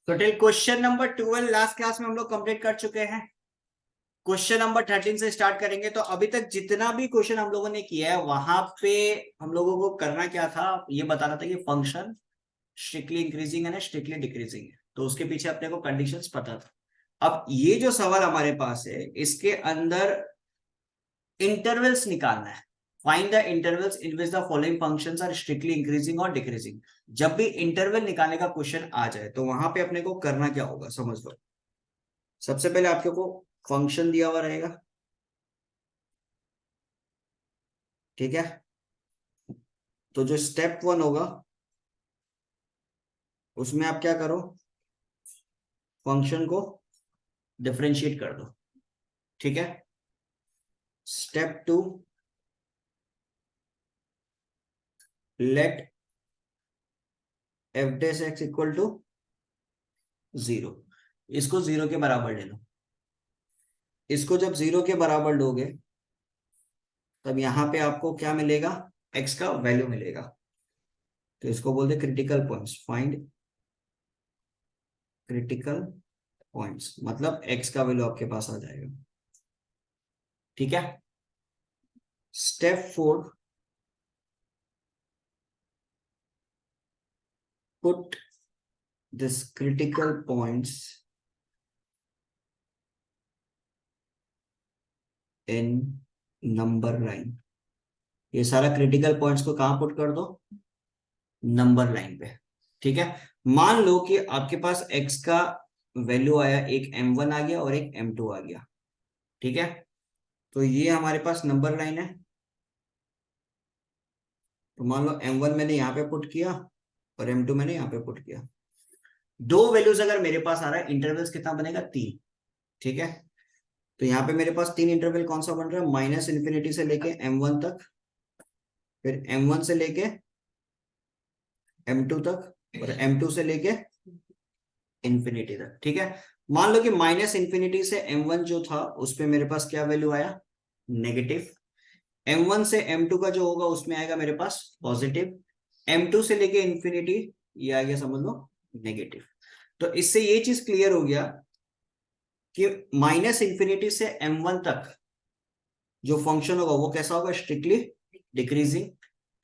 तो till question number 12 last class में हम लोग कंप्लीट कर चुके हैं। क्वेश्चन नंबर 13 से स्टार्ट करेंगे। तो अभी तक जितना भी क्वेश्चन हम लोगों ने किया है वहां पे हम लोगों को करना क्या था, ये बताना था कि फंक्शन स्ट्रिक्टली इंक्रीजिंग है ना स्ट्रिक्टली डिक्रीजिंग है। तो उसके पीछे अपने को कंडीशंस पता था। अब ये जो सवाल हमारे पास है इसके अंदर इंटरवल्स निकालना है। Find the intervals in which the following functions are strictly increasing और डिक्रीजिंग। जब भी इंटरवल निकालने का क्वेश्चन आ जाए तो वहां पे अपने को करना क्या होगा समझ लो। सबसे पहले आपके को फंक्शन दिया हुआ रहेगा, ठीक है। तो जो स्टेप 1 होगा उसमें आप क्या करो, फंक्शन को डिफरेंशिएट कर दो, ठीक है। Step 2, let f dash x equal to 0। इसको 0 के बराबर ले लो। इसको जब 0 के बराबर लोगे तब यहां पे आपको क्या मिलेगा, x का वैल्यू मिलेगा। तो इसको बोलते critical points. Find critical points मतलब x का वैल्यू आपके पास आ जाएगा, ठीक है। Step 4, put this critical points in number line. ये सारा क्रिटिकल पॉइंट्स को कहां पुट कर दो, नंबर लाइन पे, ठीक है। मान लो कि आपके पास x का वैल्यू आया, एक m1 आ गया और एक m2 आ गया, ठीक है। तो ये हमारे पास नंबर लाइन है। तो मान लो m1 मैंने यहाँ पे पुट किया और m2 मैंने यहाँ पे पुट किया। दो वैल्यूज अगर मेरे पास आ रहा है, इंटरवल्स कितना बनेगा, 3, ठीक है। तो यहाँ पे मेरे पास 3 इंटरवल कौन सा बन रहा है, माइनस इन्फिनिटी से लेके m1 तक, फिर m1 से लेके m2 तक और m2 से लेके इन्फिनिटी तक, ठीक है। मान लो कि माइनस इन्फिनिटी से m1 जो था उस पे मेरे पास क्या वैल्यू आया, नेगेटिव। m1 से m2 का जो होगा उसमें आएगा मेरे पास पॉजिटिव। m2 से लेके इन्फिनिटी ये आ गया समझ लो नेगेटिव। तो इससे ये चीज क्लियर हो गया कि माइनस इन्फिनिटी से m1 तक जो फंक्शन होगा वो कैसा होगा, स्ट्रिक्टली डिक्रीजिंग।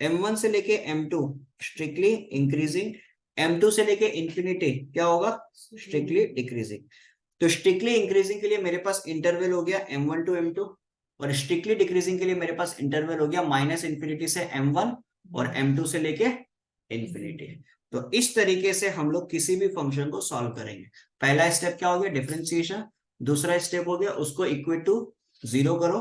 m1 से लेके m2 स्ट्रिक्टली इंक्रीजिंग। m2 से लेके इंफिनिटी क्या होगा, स्ट्रिक्टली डिक्रीजिंग। तो स्ट्रिक्टली इंक्रीजिंग के लिए मेरे पास इंटरवल हो गया m1 टू m2 और स्ट्रिक्टली डिक्रीजिंग के लिए मेरे पास इंटरवल हो गया माइनस इन्फिनिटी से m1 और m2 से लेके इंफिनिटी। तो इस तरीके से हम लोग किसी भी फंक्शन को सॉल्व करेंगे। पहला स्टेप क्या हो गया, डिफरेंशिएशन। दूसरा स्टेप हो गया उसको इक्वल टू 0 करो।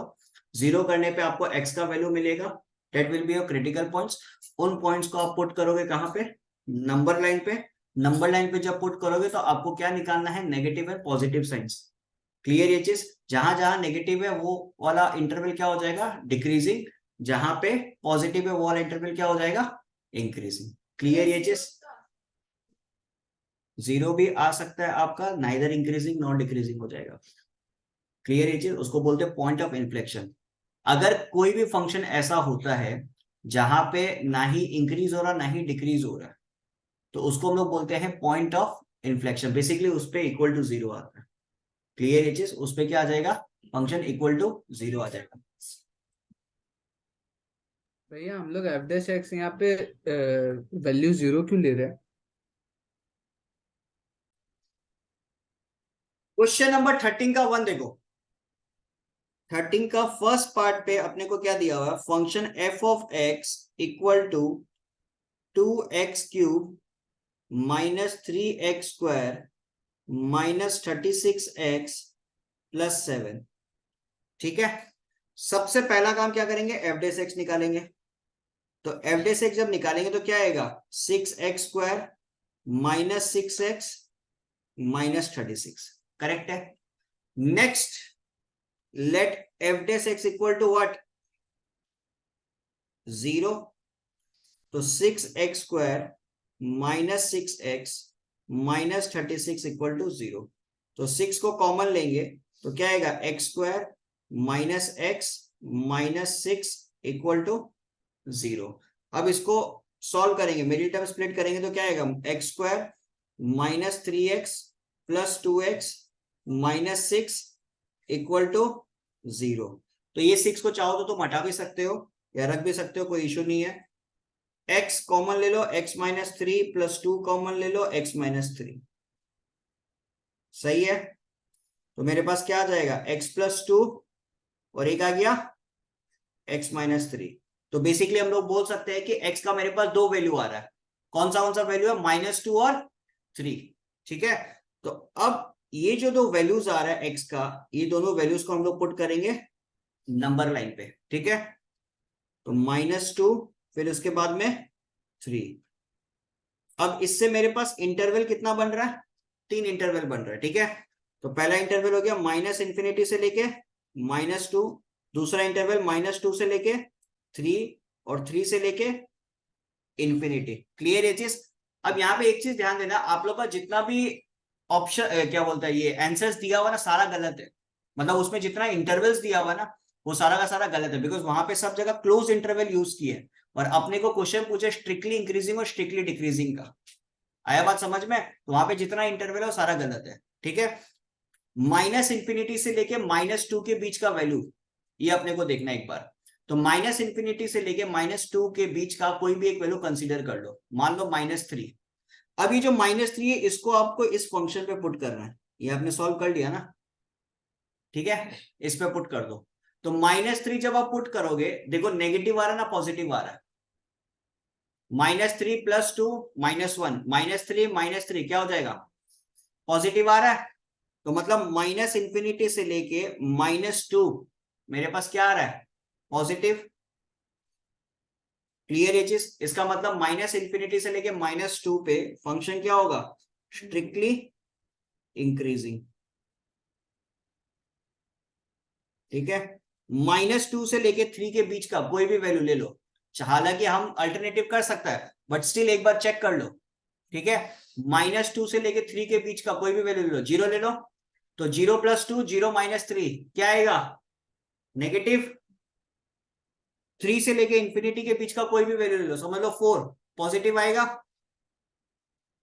0 करने पे आपको x का वैल्यू मिलेगा, that will be your critical points. उन पॉइंट्स को आप पुट करोगे कहां पे, नंबर लाइन पे। नंबर लाइन पे जब पुट करोगे तो आपको क्या निकालना है, negative and positive science. Clear ये चीज, जहां जहां नेगेटिव है वो वाला इंटरवल क्या हो जाएगा, डिक्रीजिंग। जहां पे पॉजिटिव है वो वाला इंटरवल क्या हो जाएगा, इंक्रीजिंग। क्लियर ये चीज, 0 भी आ सकता है आपका, नाइदर इंक्रीजिंग नॉट डिक्रीजिंग हो जाएगा। क्लियर ये चीज, उसको बोलते हैं पॉइंट ऑफ इन्फ्लेक्शन। अगर कोई भी फंक्शन ऐसा होता है जहां पे ना ही इंक्रीज हो रहा ना ही डिक्रीज हो रहा है तो उसको हम लोग बोलते हैं पॉइंट ऑफ इन्फ्लेक्शन। बेसिकली उस पर इक्वल टू 0 आता है। क्लियर ये चीज, उस पर क्या आ जाएगा, फंक्शन इक्वल टू 0 आ जाएगा। भैया हम लोग एफ डैश एक्स यहाँ पे वैल्यू 0 क्यों ले रहे हैं? क्वेश्चन नंबर 13 का 1 देखो। 13 का फर्स्ट पार्ट पे अपने को क्या दिया हुआ है, function f of x equal to 2x³ minus 3x² minus 36x plus 7, ठीक है। सबसे पहला काम क्या करेंगे, एफ डैश एक्स निकालेंगे। तो एफ डैश एक्स जब निकालेंगे तो क्या आएगा, 6x² minus 6x minus 36, correct है। Next, let f dash x equal to what, 0। तो 6x² minus 6x minus 36 equal to 0। तो 6 को कॉमन लेंगे तो क्या आएगा, x² minus x minus 6 equal to 0। अब इसको सॉल्व करेंगे, मिडिल टर्म स्प्लिट करेंगे तो क्या आएगा, x² -3x + 2x -6 = 0। तो ये 6 को चाहो तो तुम हटा भी सकते हो या रख भी सकते हो, कोई इशू नहीं है। x कॉमन ले लो, x - 3 + 2 कॉमन ले लो, x - 3। सही है। तो मेरे पास क्या आ जाएगा, x + 2 और एक आ गया x - 3। तो बेसिकली हम लोग बोल सकते हैं कि x का मेरे पास दो वैल्यू आ रहा है। कौन सा वैल्यू है, -2 और 3। ठीक है। तो अब ये जो दो वैल्यूज आ रहा है x का, ये दोनों वैल्यूज को हम लोग पुट करेंगे नंबर लाइन पे। ठीक है। तो -2 फिर उसके बाद में 3। अब इससे मेरे पास इंटरवल कितना बन रहा है, 3 इंटरवल बन रहा है। ठीक है। तो पहला इंटरवल हो गया -∞ से लेके -2, दूसरा इंटरवल -2 से लेके 3 और 3 से लेके इंफिनिटी। क्लियर है चीज। अब यहाँ पे एक चीज ध्यान देना, आप लोग का जितना भी ऑप्शन क्या बोलता है ये आंसर्स दिया हुआ ना, सारा गलत है। मतलब उसमें जितना इंटरवल्स दिया हुआ ना, वो सारा का सारा गलत है, बिकॉज वहां पे सब जगह क्लोज इंटरवल यूज किए और अपने को क्वेश्चन पूछे स्ट्रिक्टली इंक्रीजिंग और स्ट्रिक्टली डिक्रीजिंग का। आया बात समझ में। तो वहां पे जितना इंटरवल है वो सारा गलत है। ठीक है। -∞ से लेके -2 के बीच का वैल्यू, ये अपने को देखना एक बार। तो -∞ से लेके -2 के बीच का कोई भी एक वैल्यू कंसीडर कर लो, मान लो -3। अब ये जो -3 है, इसको आपको इस फंक्शन पे पुट करना है। ये आपने सॉल्व कर लिया ना, ठीक है। इस पे पुट कर दो। तो -3 जब आप पुट करोगे, देखो नेगेटिव आ रहा है ना पॉजिटिव आ रहा है। -3 + 2 -1, -3 -3 क्या हो जाएगा, पॉजिटिव आ रहा है। तो मतलब -∞ से लेके -2 मेरे पास क्या आ रहा है, पॉजिटिव। क्लियर है चीज। इसका मतलब -∞ से लेके -2 पे फंक्शन क्या होगा, स्ट्रिक्टली इंक्रीजिंग। ठीक है। -2 से लेके 3 के बीच का कोई भी वैल्यू ले लो। हालांकि हम अल्टरनेटिव कर सकता है, बट स्टिल एक बार चेक कर लो। ठीक है। -2 से लेके 3 के बीच का कोई भी वैल्यू ले लो, 0 ले लो। तो 0 + 2 0 - 3 क्या आएगा, नेगेटिव। 3 से लेके इंफिनिटी के बीच का कोई भी वैल्यू ले लो, समझ लो 4, पॉजिटिव आएगा।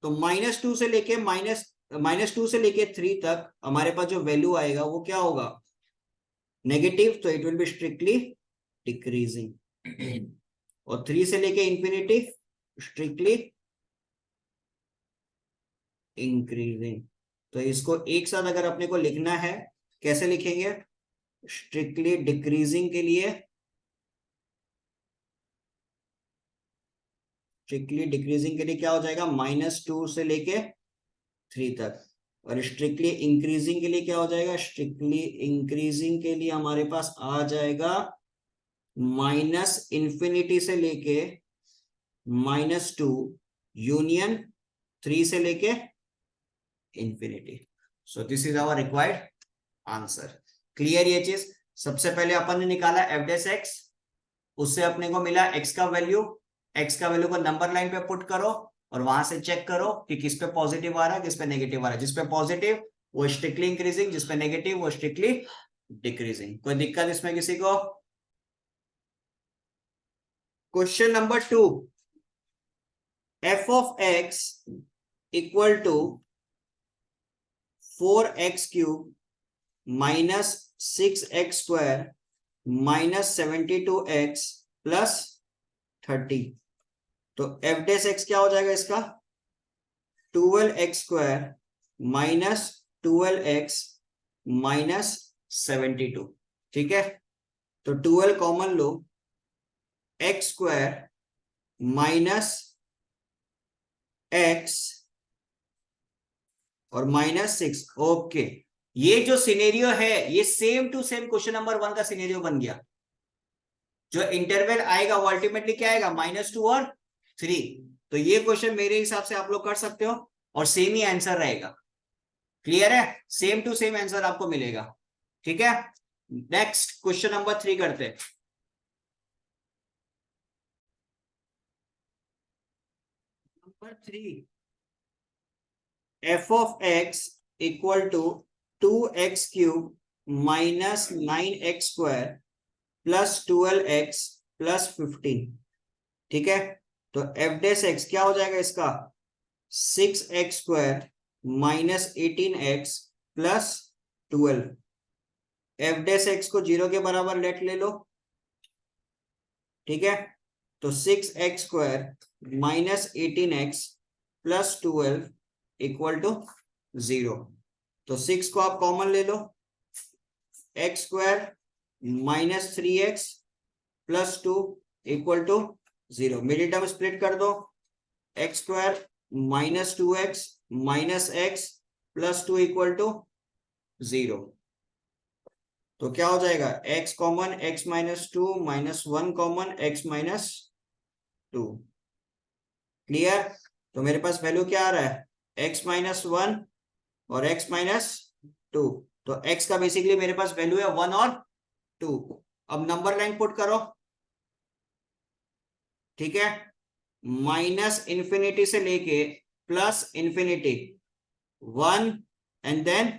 तो -2 से लेके -2 से लेके 3 तक हमारे पास जो वैल्यू आएगा वो क्या होगा, नेगेटिव। तो it will be strictly decreasing. और 3 से लेके इंफिनिटी स्ट्रिक्टली इंक्रीजिंग। तो इसको एक साथ अगर अपने को लिखना है, कैसे लिखेंगे, स्ट्रिक्टली डिक्रीजिंग के लिए, स्ट्रिक्टली डिक्रीजिंग के लिए क्या हो जाएगा, -2 से लेके 3 तक। और स्ट्रिक्टली इंक्रीजिंग के लिए क्या हो जाएगा, स्ट्रिक्टली इंक्रीजिंग के लिए हमारे पास आ जाएगा -∞ से लेके -2 यूनियन 3 से लेके infinity. So this is our required answer. Clear ये चीज। सबसे पहले अपन ने निकाला f'(x), उससे अपने को मिला x का वैल्यू। x का वैल्यू को नंबर लाइन पे पुट करो और वहां से चेक करो कि किस पे पॉजिटिव आ रहा है, किस पे नेगेटिव आ रहा है। जिस पे पॉजिटिव वो स्ट्रिक्टली इंक्रीजिंग, जिस पे नेगेटिव वो स्ट्रिक्टली डिक्रीजिंग। कोई दिक्कत इसमें किसी को। Question number 2, f(x) = 4x³ - 6x² - 72x + 30। तो f'(x) क्या हो जाएगा इसका, 12x² - 12x - 72। ठीक है। तो 12 कॉमन लो, x² - x और -6। ओके। ये जो सिनेरियो है ये same to same question number 1 का सिनेरियो बन गया। जो इंटरवल आएगा वो अल्टीमेटली क्या आएगा, -2 और 3। तो ये क्वेश्चन मेरे हिसाब से आप लोग कर सकते हो और सेम ही आंसर रहेगा। क्लियर है, सेम टू सेम आंसर आपको मिलेगा। ठीक है। नेक्स्ट क्वेश्चन नंबर 3 करते हैं। Number 3, f(x) = 2x³ - 9x² + 12x + 15। ठीक है। तो f'(x) क्या हो जाएगा इसका, 6x² minus 18x plus 12। F dash x को 0 के बराबर लेट ले लो, ठीक है। तो 6x² minus 18x plus 12 equal to 0। तो 6 को आप कॉमन ले लो, x² minus 3x plus 2 equal to 0। Middle term split कर दो, x² minus 2x minus x plus 2 equal to 0। तो क्या हो जाएगा, x common x minus 2 minus 1 common x minus 2। Clear. तो मेरे पास वैल्यू क्या आ रहा है, x माइनस 1 और x माइनस 2। तो x का बेसिकली मेरे पास वैल्यू है 1 और 2। अब नंबर लाइन पुट करो, ठीक है। माइनस इंफिनिटी से लेके प्लस इंफिनिटी 1 एंड देन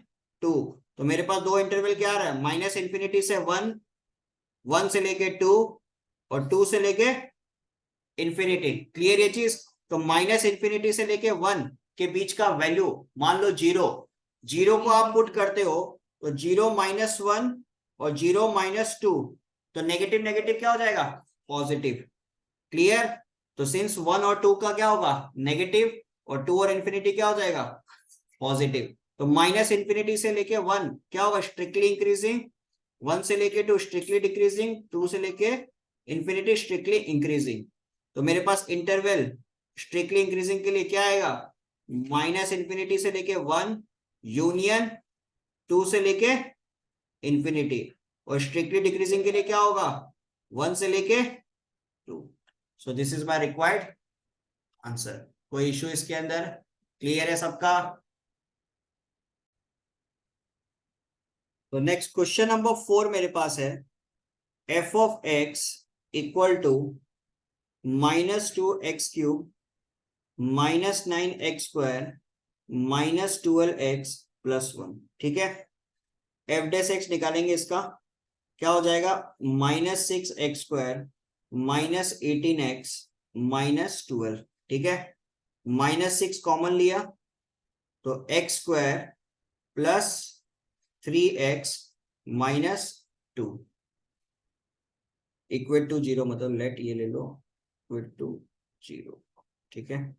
2। तो मेरे पास दो इंटरवल क्या आ रहा है, माइनस इंफिनिटी से 1, 1 से लेके 2 और 2 से लेके इंफिनिटी। क्लियर ये चीज। तो माइनस इंफिनिटी से लेके 1 के बीच का वैल्यू मान लो 0, 0 को आप पुट करते हो तो 0 माइनस 1 और 0 माइनस 2, तो नेगेटिव नेगेटिव क्या हो जाएगा, पॉजिटिव। क्लियर। तो सिंस 1 और 2 का क्या होगा, नेगेटिव, और 2 और इंफिनिटी क्या हो जाएगा, पॉजिटिव। तो माइनस इंफिनिटी से लेके 1 क्या होगा, स्ट्रिक्टली इंक्रीजिंग, 1 से लेके 2 स्ट्रिक्टली डिक्रीजिंग, 2 से लेके इंफिनिटी स्ट्रिक्टली इंक्रीजिंग। तो मेरे पास इंटरवल स्ट्रिक्टली इंक्रीजिंग के लिए क्या आएगा, माइनस इंफिनिटी से लेके 1 यूनियन 2 से लेके इंफिनिटी, और स्ट्रिक्टली डिक्रीजिंग के लिए क्या होगा, 1 से लेके 2। सो this is my required answer. कोई इश्यू इसके अंदर, क्लियर है सबका। तो नेक्स्ट क्वेश्चन नंबर 4 मेरे पास है, f of x equal to -2x³ -9x² -12x plus 1। ठीक है, f डैश x निकालेंगे, इसका क्या हो जाएगा, -6x² -18x -12। ठीक है, -6 कॉमन लिया तो x² plus 3x -2 equal to 0, मतलब लेट ये ले लो इक्वल टू 0। ठीक है,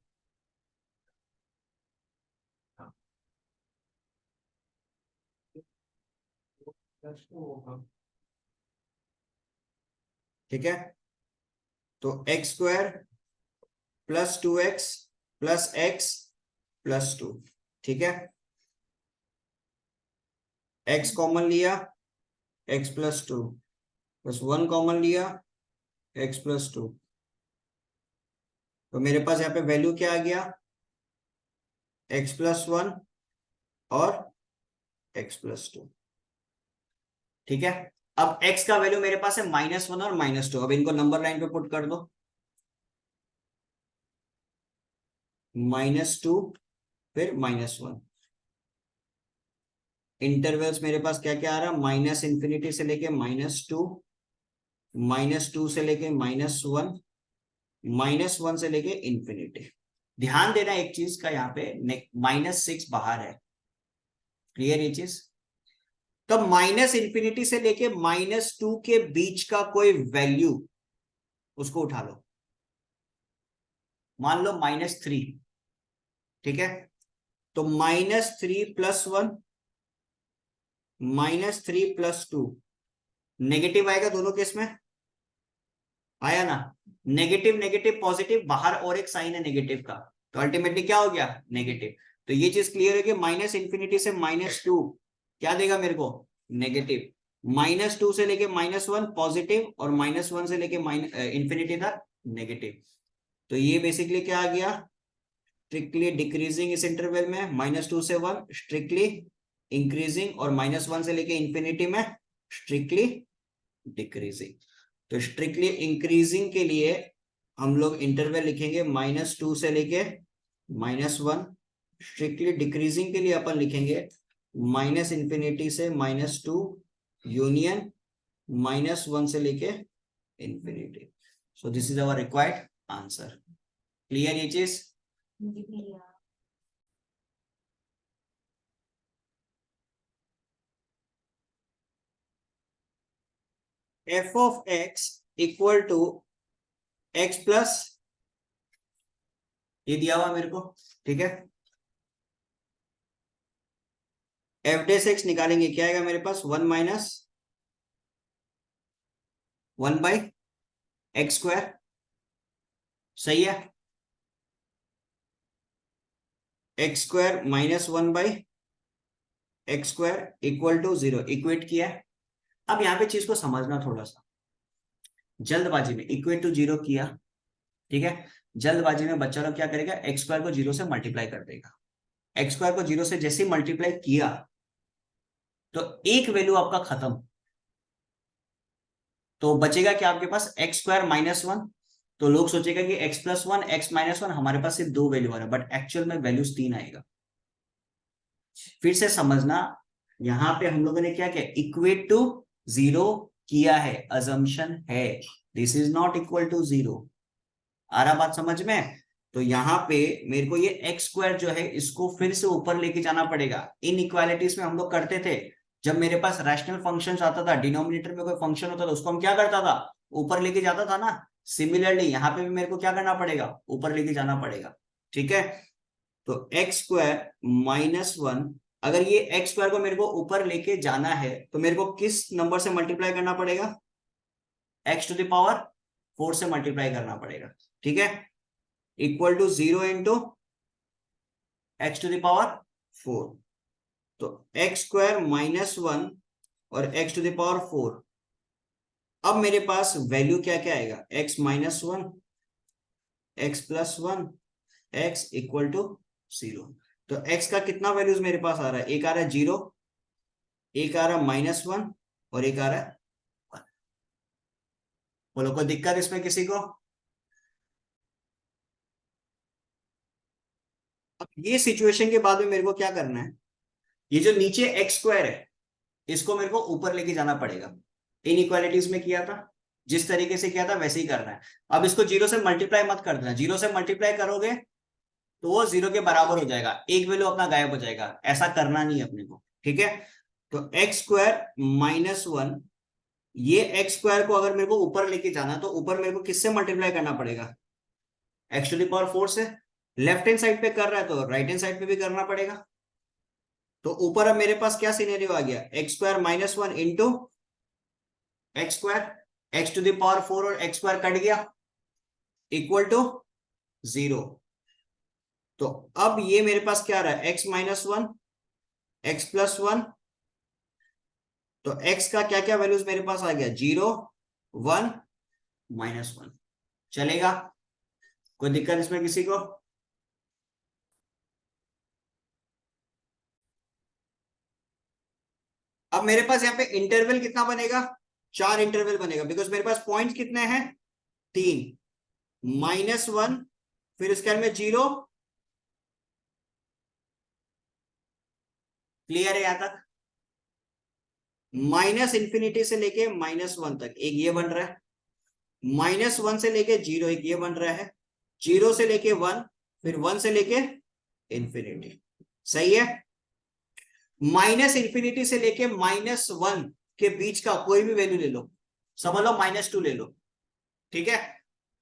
ठीक है। तो x² plus 2x plus x plus 2। ठीक है, x कॉमन लिया, x प्लस 2 प्लस 1 कॉमन लिया, x प्लस 2। तो मेरे पास यहाँ पे वैल्यू क्या आ गया, x प्लस 1 और x प्लस 2। ठीक है, अब x का वैल्यू मेरे पास है -1 और -2। अब इनको नंबर लाइन पे पुट कर दो, -2 फिर -1। इंटरवल्स मेरे पास क्या क्या आ रहा है, माइनस इंफिनिटी से लेके -2, -2 से लेके -1, -1 से लेके इंफिनिटी। ध्यान देना एक चीज का, यहाँ पे -6 बाहर है। क्लियर ये चीज। तब माइनस इंफिनिटी से लेके -2 के बीच का कोई वैल्यू उसको उठा लो, मान लो -3। ठीक है, तो -3 प्लस 1 -3 प्लस 2 नेगेटिव आएगा दोनों केस में, आया ना। नेगेटिव नेगेटिव पॉजिटिव, बाहर और एक साइन है नेगेटिव का, तो अल्टीमेटली क्या हो गया, नेगेटिव। तो ये चीज क्लियर है कि माइनस इंफिनिटी से -2 क्या देगा मेरे को, नेगेटिव। -2 से लेके -1 पॉजिटिव, और -1 से लेके इंफिनिटी तक नेगेटिव। तो ये बेसिकली क्या आ गया, स्ट्रिक्टली डिक्रीजिंग इस इंटरवल में, -2 से 1 स्ट्रिक्टली इंक्रीजिंग, और -1 से लेके इंफिनिटी में स्ट्रिक्टली डिक्रीजिंग। तो स्ट्रिक्टली इंक्रीजिंग के लिए हम लोग इंटरवल लिखेंगे -2 से लेके -1। स्ट्रिक्टली डिक्रीजिंग के लिए अपन लिखेंगे -इंफिनिटी से -2 यूनियन -1 से लेके infinity. So this is our required answer. Clear ये चीज। F of x equal to x plus, ये दिया हुआ मेरे को, ठीक है। एफ डेस एक्स निकालेंगे, क्या आएगा मेरे पास, 1 माइनस 1 बाई एक्स स्क्वायर, सही है। X square minus 1 by x square equal to 0, equate किया है। अब यहाँ पे चीज को समझना थोड़ा सा, जल्दबाजी में इक्वेट टू 0 किया, ठीक है। जल्दबाजी में बच्चा लोग क्या करेगा, एक्स स्क्वायर को 0 से मल्टीप्लाई कर देगा। एक्स स्क्वायर को 0 से जैसे ही मल्टीप्लाई किया तो एक वैल्यू आपका खत्म, तो बचेगा क्या आपके पास, एक्स स्क्वायर माइनस 1। तो लोग सोचेगा कि एक्स प्लस 1 एक्स माइनस 1, हमारे पास सिर्फ 2 वैल्यू आ रहा है, बट एक्चुअल में वैल्यूज 3 आएगा। फिर से समझना, यहां पे हम लोगों ने क्या किया, इक्वेट टू 0 किया है, अजम्पशन है, this is not equal to 0। आ रहा बात समझ में। तो यहाँ पे मेरे को ये एक्स स्क्वायर जो है इसको फिर से ऊपर लेके जाना पड़ेगा। इन इक्वालिटीज में हम लोग करते थे, जब मेरे पास रैशनल फंक्शन आता था, डिनोमिनेटर में कोई फंक्शन होता था, उसको हम क्या करता था, ऊपर लेके जाता था ना। सिमिलरली यहाँ पे भी मेरे को क्या करना पड़ेगा, ऊपर लेके जाना पड़ेगा, ठीक है। तो एक्स स्क्वायर माइनस 1, अगर ये एक्स स्क्वायर को मेरे को ऊपर लेके जाना है तो मेरे को किस नंबर से मल्टीप्लाई करना पड़ेगा, एक्स टू द पावर 4 से मल्टीप्लाई करना पड़ेगा, ठीक है। Equal to 0 into x to the power 4। तो एक्स स्क्वायर माइनस 1 और एक्स टू द पावर 4। अब मेरे पास वैल्यू क्या क्या आएगा, x minus 1, x plus 1, x equal to 0। तो एक्स का कितना वैल्यूज मेरे पास आ रहा है, एक आ रहा है 0, एक आ रहा है माइनस 1 और एक आ रहा है 1। बोलो कोई दिक्कत इसमें किसी को। अब ये सिचुएशन के बाद में मेरे को क्या करना है, ये जो नीचे एक्स स्क्वायर है इसको मेरे को ऊपर लेके जाना पड़ेगा। इन इक्वालिटीज में किया था, जिस तरीके से किया था वैसे ही करना है। अब इसको 0 से मल्टीप्लाई मत कर देना, 0 से मल्टीप्लाई करोगे तो वो 0 के बराबर हो जाएगा, एक वैल्यू अपना गायब हो जाएगा, ऐसा करना नहीं है अपने को, ठीक है। तो एक्स स्क्वायर माइनस 1, ये एक्स स्क्वायर को अगर मेरे को ऊपर लेके जाना तो ऊपर मेरे को किससे मल्टीप्लाई करना पड़ेगा, एक्स टू द पावर 4 से। लेफ्ट हैंड साइड पे कर रहा है तो राइट हैंड साइड पे भी करना पड़ेगा। तो ऊपर अब मेरे पास क्या सिनेरियो आ गया, x square minus 1 into x square, x to the power 4 और एक्स स्क्वायर कट गया, इक्वल टू 0। तो अब ये मेरे पास क्या आ रहा है, एक्स माइनस 1, एक्स प्लस 1। तो एक्स का क्या क्या वैल्यूज मेरे पास आ गया, 0, 1, माइनस 1। चलेगा, कोई दिक्कत इसमें किसी को। अब मेरे पास यहाँ पे इंटरवल कितना बनेगा, 4 इंटरवल बनेगा, बिकॉज मेरे पास पॉइंट कितने हैं, 3, माइनस 1, फिर इसके अंदर में 0। क्लियर है यहां तक। माइनस इंफिनिटी से लेके माइनस 1 तक एक ये बन रहा है, माइनस 1 से लेके 0 एक ये बन रहा है, 0 से लेके 1, फिर 1 से लेके इंफिनिटी, सही है। माइनस इंफिनिटी से लेके माइनस 1 के बीच का कोई भी वैल्यू ले लो, समझ लो -2 ले लो, ठीक है।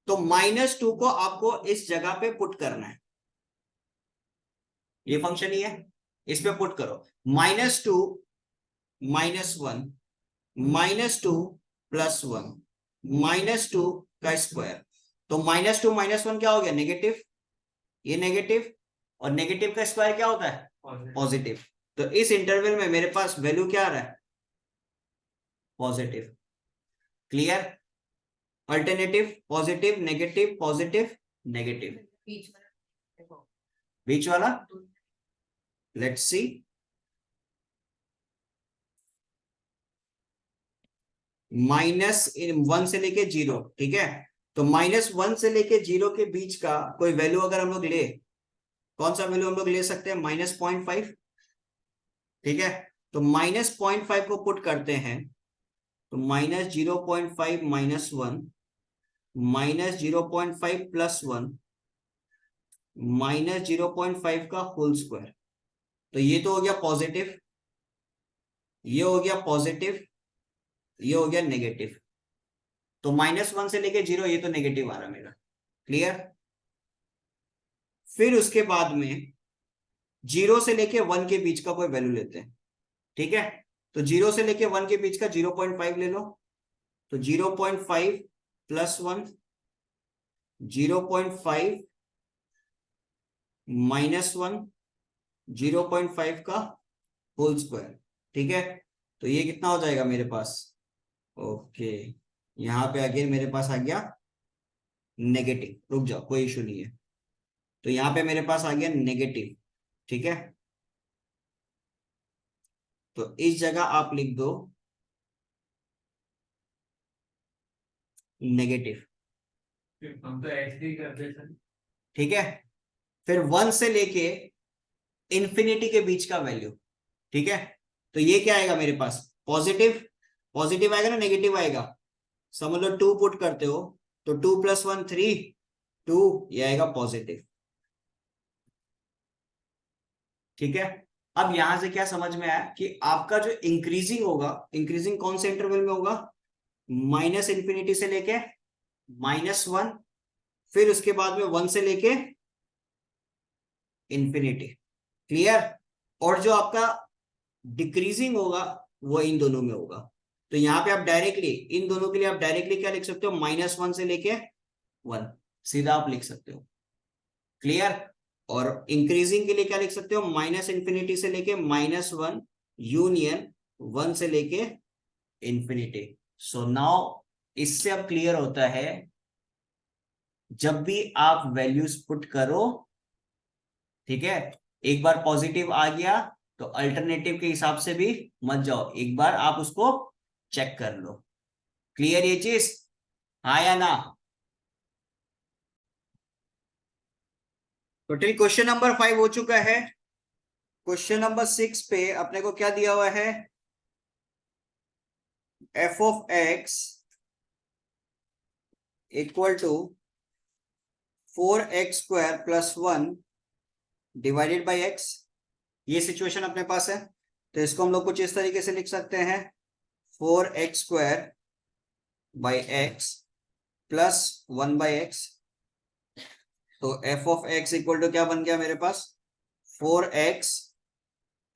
तो -2 को आपको इस जगह पे पुट करना है, ये फंक्शन ही है, इस पे पुट करो। -2 -1 -2 +1 -2 का स्क्वायर। तो -2 -1 क्या हो गया, नेगेटिव, ये नेगेटिव, और नेगेटिव का स्क्वायर क्या होता है, पॉजिटिव। तो इस इंटरवल में मेरे पास वैल्यू क्या आ रहा है, positive. Clear, alternative positive negative positive negative, बीच वाला लेट्स सी। -1 से लेके 0, ठीक है। तो -1 से लेके 0 के बीच का कोई वैल्यू अगर हम लोग ले, कौन सा वैल्यू हम लोग ले सकते हैं, -0.5, ठीक है। तो -0.5 को पुट करते हैं, तो -0.5 -1 -0.5 +1 -0.5 का होल स्क्वायर। तो ये तो हो गया पॉजिटिव, ये हो गया पॉजिटिव, ये हो गया नेगेटिव। तो -1 से लेके 0, ये तो नेगेटिव आ रहा मेरा। क्लियर। फिर उसके बाद में 0 से लेके 1 के बीच का कोई वैल्यू लेते हैं। ठीक है, तो 0 से लेके 1 के बीच का 0.5 ले लो। तो 0.5 प्लस 1, 0.5 -1, 0.5 का होल स्क्वायर। ठीक है, तो ये कितना हो जाएगा मेरे पास? ओके, यहाँ पे अगेन मेरे पास आ गया नेगेटिव। रुक जाओ, कोई इशू नहीं है। तो यहाँ पे मेरे पास आ गया नेगेटिव। ठीक है, तो इस जगह आप लिख दो नेगेटिव। हम तो ऐसे ही करते थे। ठीक है, फिर 1 से लेके इंफिनिटी के बीच का वैल्यू। ठीक है, तो ये क्या आएगा मेरे पास? पॉजिटिव। पॉजिटिव आएगा ना नेगेटिव आएगा? समझ लो 2 पुट करते हो तो 2 + 1 3, 2, ये आएगा पॉजिटिव। ठीक है, अब यहां से क्या समझ में आया कि आपका जो इंक्रीजिंग होगा, इंक्रीजिंग कौन से इंटरवल में होगा? -∞ से लेके -1, फिर उसके बाद में 1 से लेके इंफिनिटी। क्लियर। और जो आपका डिक्रीजिंग होगा वो इन दोनों में होगा। तो यहाँ पे आप डायरेक्टली इन दोनों के लिए आप डायरेक्टली क्या लिख सकते हो? -1 से लेके 1, सीधा आप लिख सकते हो। क्लियर। और इंक्रीजिंग के लिए क्या लिख सकते हो? -∞ से लेके -1 यूनियन 1 से लेके इंफिनिटी। सो नाउ इससे अब क्लियर होता है, जब भी आप वैल्यूज पुट करो, ठीक है, एक बार पॉजिटिव आ गया तो अल्टरनेटिव के हिसाब से भी मत जाओ, एक बार आप उसको चेक कर लो। क्लियर ये चीज? हाँ या ना? तो टिल क्वेश्चन नंबर 5 हो चुका है। क्वेश्चन नंबर 6 पे अपने को क्या दिया हुआ है? f(x) equal to 4x² + 1 divided by x। ये सिचुएशन अपने पास है, तो इसको हम लोग कुछ इस तरीके से लिख सकते हैं, 4x² by x plus 1 by x। तो f(x) इक्वल टू क्या बन गया मेरे पास? 4x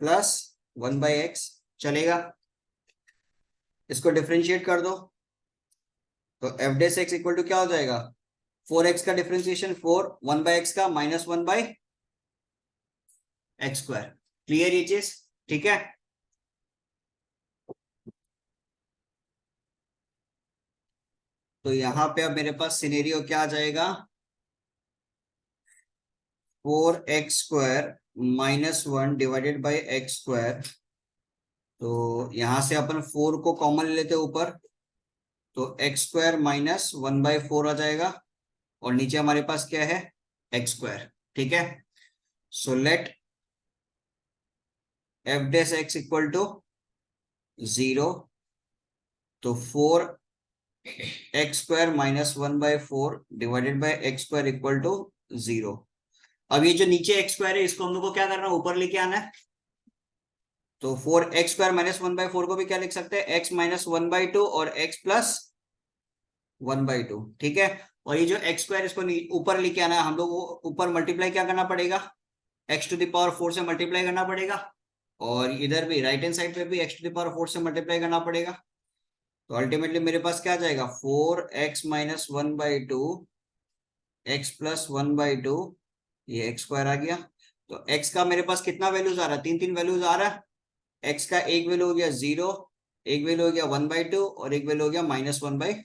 plus 1 by x। चलेगा, इसको डिफ्रेंशिएट कर दो तो f(x) इक्वल टू क्या हो जाएगा? 4x का डिफ्रेंशिएशन 4, 1 बाई x का -1 बाई x²। क्लियर ये चीज? ठीक है, तो यहां पे अब मेरे पास सिनेरियो क्या आ जाएगा? 4x² -1 divided by x²। तो यहां से अपन 4 को कॉमन ले लेते ऊपर, तो x² -1 बाई 4 आ जाएगा, और नीचे हमारे पास क्या है? x²। ठीक है, so let f(x) equal to 0। तो 4x² -1 by 4 divided by x² equal to 0। अब ये जो नीचे x² है इसको हम लोग को क्या करना है? ऊपर लेके आना है। तो 4x² -1 बाई 4 को भी क्या लिख सकते हैं? x -1/2 और x प्लस 1/2। ठीक है, और ये जो x² इसको ऊपर लेके आना है हम लोग को, ऊपर मल्टीप्लाई क्या करना पड़ेगा? x⁴ से मल्टीप्लाई करना पड़ेगा, और इधर भी राइट हैंड साइड पे भी x⁴ से मल्टीप्लाई करना पड़ेगा। तो अल्टीमेटली मेरे पास क्या आ जाएगा? 4x -1/2 x प्लस 1/2, ये x² आ गया। तो x का मेरे पास कितना वैल्यूज आ रहा है? 3 वैल्यूज आ रहा है। x का एक वैल्यू हो गया 0, एक वैल्यू हो गया 1/2, और एक वैल्यू हो गया -1/2।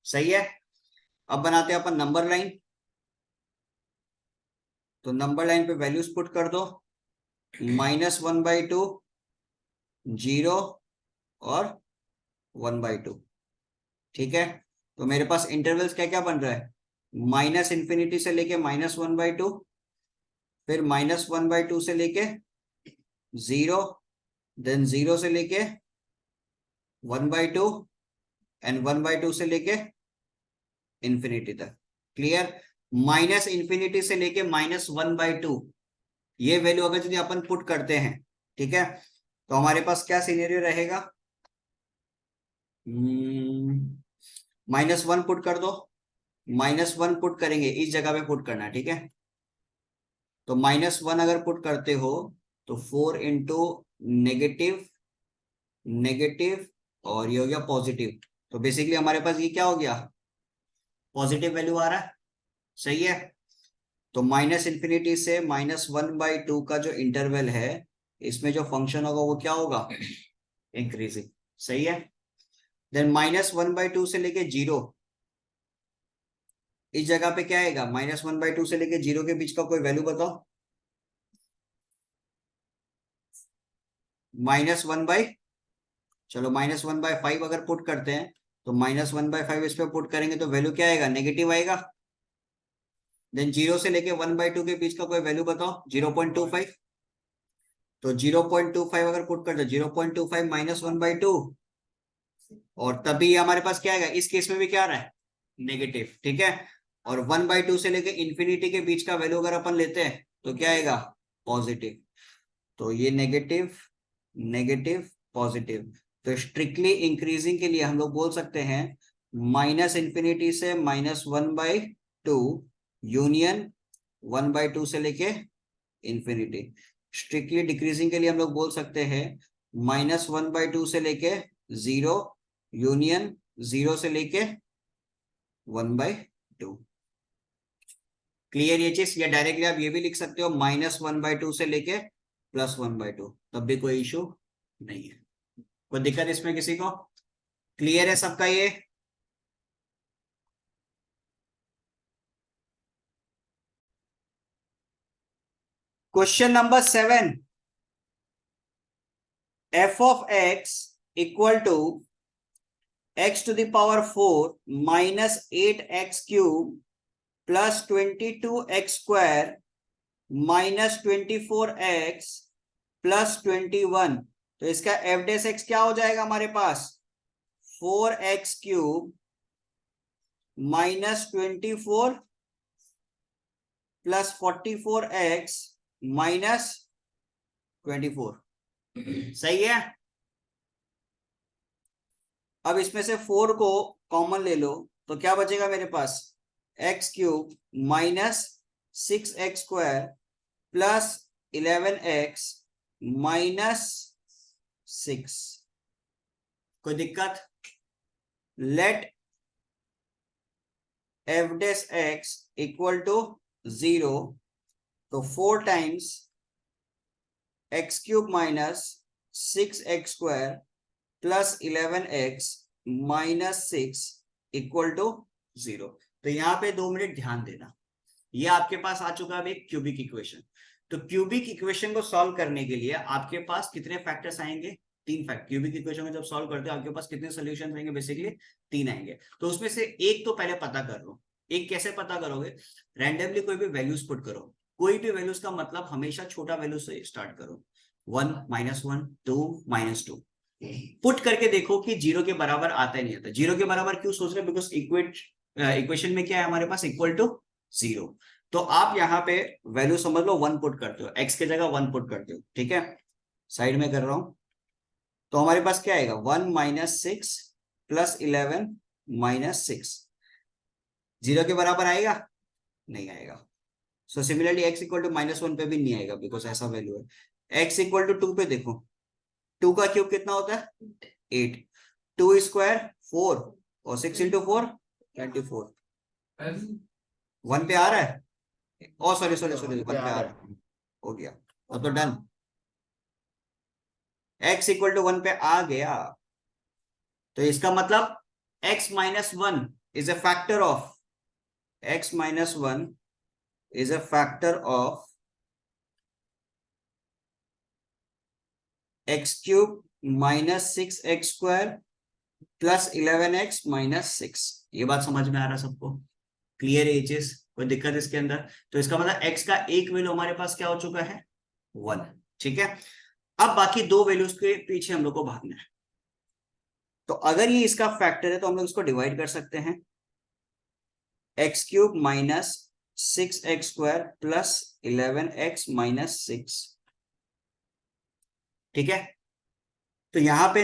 सही है, अब बनाते हैं अपन नंबर लाइन। तो नंबर लाइन पे वैल्यूज पुट कर दो, -1/2, 0 और 1/2। ठीक है, तो मेरे पास इंटरवल्स क्या क्या बन रहा है? -∞ से लेके -1/2, फिर -1/2 से लेके 0, देन 0 से लेके 1/2, एंड 1/2 से लेके इंफिनिटी तक। क्लियर। -∞ से लेके -1/2, ये वैल्यू अगर यदि अपन पुट करते हैं, ठीक है, तो हमारे पास क्या सिनेरियो रहेगा? -1 पुट कर दो, -1 पुट करेंगे, इस जगह पे पुट करना है, ठीक है। तो -1 अगर पुट करते हो तो 4 इंटू नेगेटिव नेगेटिव और ये हो गया पॉजिटिव। तो बेसिकली हमारे पास ये क्या हो गया, पॉजिटिव वैल्यू आ रहा है, सही है। तो -∞ से -1/2 का जो इंटरवल है, इसमें जो फंक्शन होगा वो क्या होगा, इंक्रीजिंग, सही है। देन -1/2 से लेके 0, इस जगह पे क्या आएगा, -1/2 से लेके 0 के बीच का कोई वैल्यू बताओ। -1 चलो -1/5 अगर पुट करते हैं तो -1/5 इस पे पुट करेंगे तो वैल्यू क्या आएगा, नेगेटिव आएगा। देन 0 से लेके 1/2 के बीच का कोई वैल्यू बताओ, 0.25। तो 0.25 अगर पुट करते 0.25 -1/2, और तभी हमारे पास क्या आएगा, इस केस में भी क्या आ रहा है, नेगेटिव, ठीक है। और 1/2 से लेके इंफिनिटी के बीच का वैल्यू अगर अपन लेते हैं तो क्या आएगा, पॉजिटिव। तो ये नेगेटिव नेगेटिव पॉजिटिव। तो स्ट्रिक्टली इंक्रीजिंग के लिए हम लोग बोल सकते हैं -∞ से -1/2 यूनियन 1/2 से लेके इंफिनिटी। स्ट्रिक्टली डिक्रीजिंग के लिए हम लोग बोल सकते हैं -1/2 से लेके 0 यूनियन 0 से लेके 1/2। क्लियर ये चीज, या डायरेक्टली आप ये भी लिख सकते हो -1/2 से लेके +1/2, तब भी कोई इशू नहीं है। कोई दिक्कत इसमें किसी को, क्लियर है सबका ये। Question number 7, f of x equal to x⁴ -8x³ +22x² -24x +21। तो इसका f डैश x क्या हो जाएगा हमारे पास, 4x³ -24 +44x -24, सही है। अब इसमें से 4 को कॉमन ले लो तो क्या बचेगा मेरे पास, x³ -6x² +11x -6। कोई दिक्कत, let f dash x equal to 0। तो 4 times x³ -6x² +11x -6 equal to 0। तो यहाँ पे 2 मिनट ध्यान देना, ये आपके पास आ चुका है एक क्यूबिक इक्वेशन। तो क्यूबिक इक्वेशन को सॉल्व करने के लिए आपके पास कितने फैक्टर्स आएंगे, 3 फैक्टर। क्यूबिक इक्वेशन को जब सॉल्व करते हो आपके पास कितने सॉल्यूशंस आएंगे, बेसिकली 3 आएंगे। तो उसमें से एक तो पहले पता कर लो। एक कैसे पता करोगे, रैंडमली कोई भी वैल्यूज पुट करो। कोई भी वैल्यूज का मतलब हमेशा छोटा वैल्यू से स्टार्ट करो, 1 -1 2 -2। पुट करके देखो कि 0 के बराबर आता ही नहीं आता। 0 के बराबर क्यों सोच रहे हो, बिकॉज इक्वेशन में क्या है हमारे पास, इक्वल टू 0। तो आप यहाँ पे वैल्यू समझ लो 1 पुट करते हो, x के जगह 1 पुट करते हो, ठीक है। साइड में कर रहा हूं, तो हमारे पास क्या आएगा, 1 -6 +11 -6। 0 के बराबर आएगा, नहीं आएगा। So similarly x equal to -1 पे भी नहीं आएगा, बिकॉज ऐसा वैल्यू है। x इक्वल टू 2 पे देखो, 2 का क्यूब कितना होता है, 8। 2 स्क्वायर 4 और 6 इंटू 4 24। 1 पे आ रहा है, ओ सॉरी सॉरी सॉरी 1 पे आ रहा है, हो गया। अब तो डन, x इक्वल टू 1 पे आ गया। तो इसका मतलब x -1 is a factor of, x -1 is a factor of x³ -6x² +11x -6। ये बात समझ में आ रहा सबको, क्लियर है ये चीज, कोई दिक्कत इसके अंदर। तो इसका मतलब x का एक वैल्यू हमारे पास क्या हो चुका है, 1, ठीक है। अब बाकी 2 वैल्यूज के पीछे हम लोग को भागना है। तो अगर ये इसका फैक्टर है तो हम लोग इसको डिवाइड कर सकते हैं, x³ -6x² +11x -6, ठीक है। तो यहां पे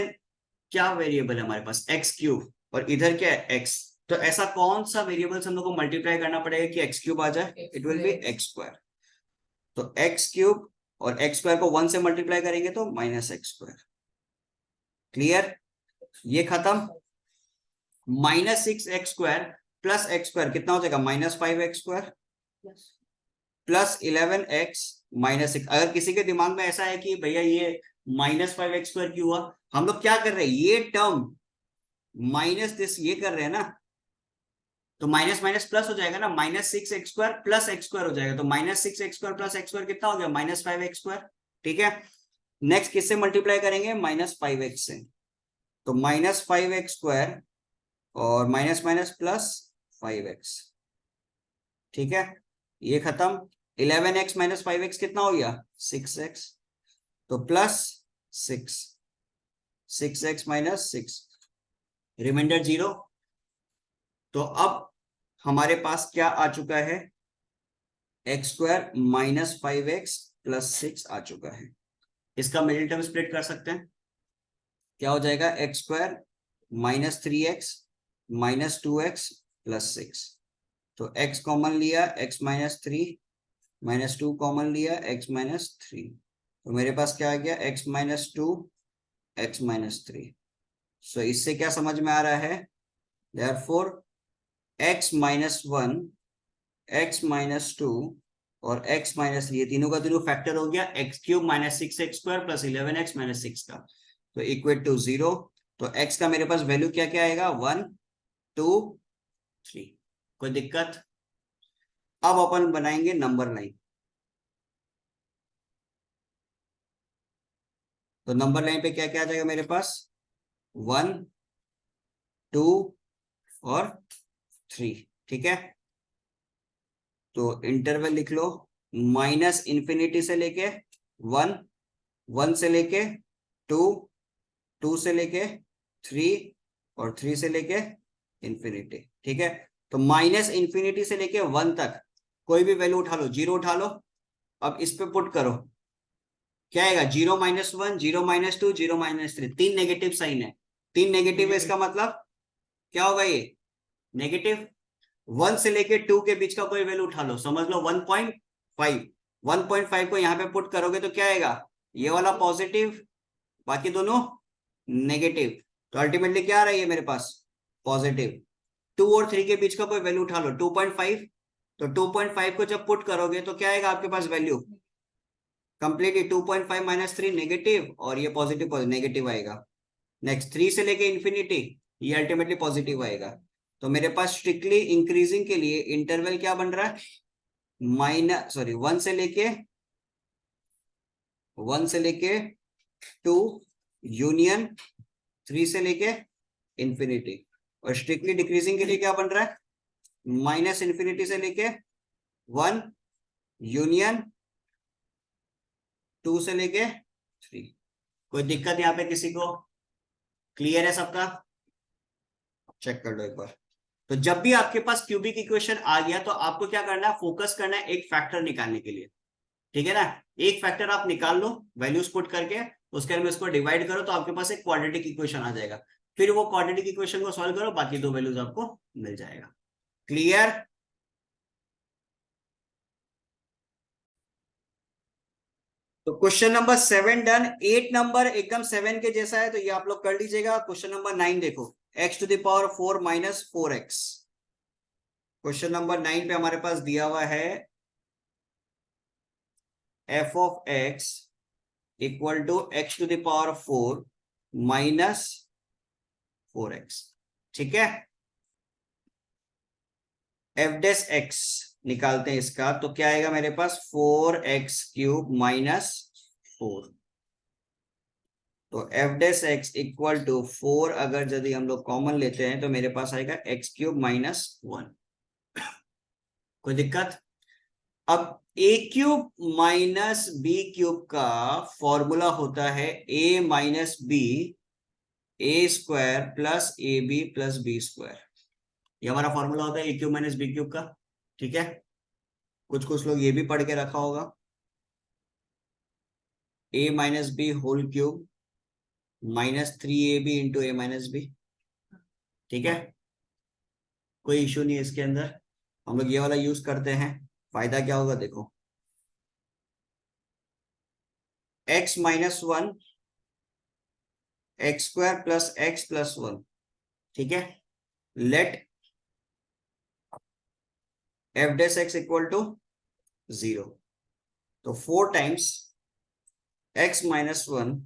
क्या वेरिएबल है हमारे पास, x³ और इधर क्या है x। तो ऐसा कौन सा वेरिएबल्स हम लोग को मल्टीप्लाई करना पड़ेगा कि एक्स क्यूब आ जाए? It will be x square. तो एक्स क्यूब और एक्स स्क्वायर को 1 से मल्टीप्लाई करेंगे तो माइनस एक्स स्क्वायर। क्लियर? ये खत्म। Minus 6x² plus x square कितना हो जाएगा? -5x² plus 11x -6। अगर किसी के दिमाग में ऐसा है कि भैया ये -5x² क्यों हुआ, हम लोग क्या कर रहे हैं, ये टर्म माइनस दिस ये कर रहे हैं ना, तो माइनस माइनस प्लस हो जाएगा ना, -6x² प्लस x² हो जाएगा। तो -6x² प्लस x² कितना हो गया? -5x²। ठीक है, नेक्स्ट किससे मल्टीप्लाई करेंगे? -5x से। तो -5x² और माइनस माइनस प्लस 5x। ठीक है, ये खत्म। 11x - 5x कितना हो गया? 6x। तो प्लस 6x -6, रिमाइंडर 0। तो अब हमारे पास क्या आ चुका है? x² -5x प्लस 6 आ चुका है। इसका मिडिल टर्म स्प्लिट कर सकते हैं, क्या हो जाएगा? x² -3x -2x plus 6। तो x कॉमन लिया, x -3 -2 कॉमन लिया, x -3। तो मेरे पास क्या आ गया? x -2 x -3। सो इससे क्या समझ में आ रहा है? therefore x -1 x -2 और x -3 ये तीनों का तीनों फैक्टर हो गया x³ -6x² प्लस 11x -6 का, तो इक्वल टू 0। तो x का मेरे पास वैल्यू क्या क्या आएगा? 1 2 3। कोई दिक्कत? अब अपन बनाएंगे नंबर लाइन। तो नंबर लाइन पे क्या क्या आ जाएगा मेरे पास? 1 2 और 3। ठीक है, तो इंटरवल लिख लो, -∞ से लेके 1 1 से लेके 2 2 से लेके 3 और 3 से लेके इंफिनिटी। ठीक है, तो -∞ से लेके 1 तक कोई भी वैल्यू उठा लो, 0 उठा लो। अब इस पे पुट करो, क्या आएगा? 0 -1 0 -2 0 -3। तीन नेगेटिव साइन है, तीन नेगेटिव है, इसका मतलब क्या होगा? ये नेगेटिव। 1 से लेके 2 के बीच का कोई वैल्यू उठा लो, समझ लो 1.5। 1.5 को यहाँ पे पुट करोगे तो क्या आएगा? ये वाला पॉजिटिव, बाकी दोनों नेगेटिव। तो अल्टीमेटली क्या आ रहा है ये मेरे पास? पॉजिटिव। 2 और 3 के बीच का कोई वैल्यू उठा लो, 2.5। तो 2.5 को जब पुट करोगे तो क्या आएगा आपके पास वैल्यू? कंप्लीटली 2.5 - 3 नेगेटिव, और ये पॉजिटिव नेगेटिव आएगा। नेक्स्ट 3 से लेके इंफिनिटी, ये अल्टीमेटली पॉजिटिव आएगा। तो मेरे पास स्ट्रिक्टली इंक्रीजिंग के लिए इंटरवल क्या बन रहा है? 1 से लेके 2 यूनियन 3 से लेके इंफिनिटी। और स्ट्रिक्टली डिक्रीजिंग के लिए क्या बन रहा है? -∞ से लेके 1 यूनियन 2 से लेके 3। कोई दिक्कत यहाँ पे किसी को? क्लियर है सबका? चेक कर लो एक बार। तो जब भी आपके पास क्यूबिक इक्वेशन आ गया तो आपको क्या करना है? फोकस करना है एक फैक्टर निकालने के लिए। ठीक है ना, एक फैक्टर आप निकाल लो वैल्यूज पुट करके, उसके बाद में उसको डिवाइड करो तो आपके पास एक क्वाड्रेटिक इक्वेशन आ जाएगा। फिर वो क्वाड्रेटिक इक्वेशन को सॉल्व करो, बाकी दो वैल्यूज आपको मिल जाएगा। क्लियर? तो क्वेश्चन नंबर 7 डन। 8 नंबर एकदम 7 के जैसा है, तो ये आप लोग कर लीजिएगा। क्वेश्चन नंबर 9 देखो, x⁴ -4x। क्वेश्चन नंबर 9 पे हमारे पास दिया हुआ है f of x equal to x⁴ -4x। ठीक है, f' निकालते हैं इसका, तो क्या आएगा मेरे पास? 4x³ -4। तो f' इक्वल टू 4 अगर यदि हम लोग कॉमन लेते हैं तो मेरे पास आएगा x³ -1। कोई दिक्कत? अब a³ - b³ का फॉर्मूला होता है a - b a² plus ab plus b²। ये हमारा फॉर्मूला होता है a³ - b³ का। ठीक है, कुछ कुछ लोग ये भी पढ़ के रखा होगा, a - b whole cube -3ab into a - b। ठीक है, कोई इश्यू नहीं है इसके अंदर, हम लोग ये वाला यूज करते हैं। फायदा क्या होगा देखो, x minus one x square plus x plus one, ठीक है। Let f dash x equal to 0। तो 4 times x minus one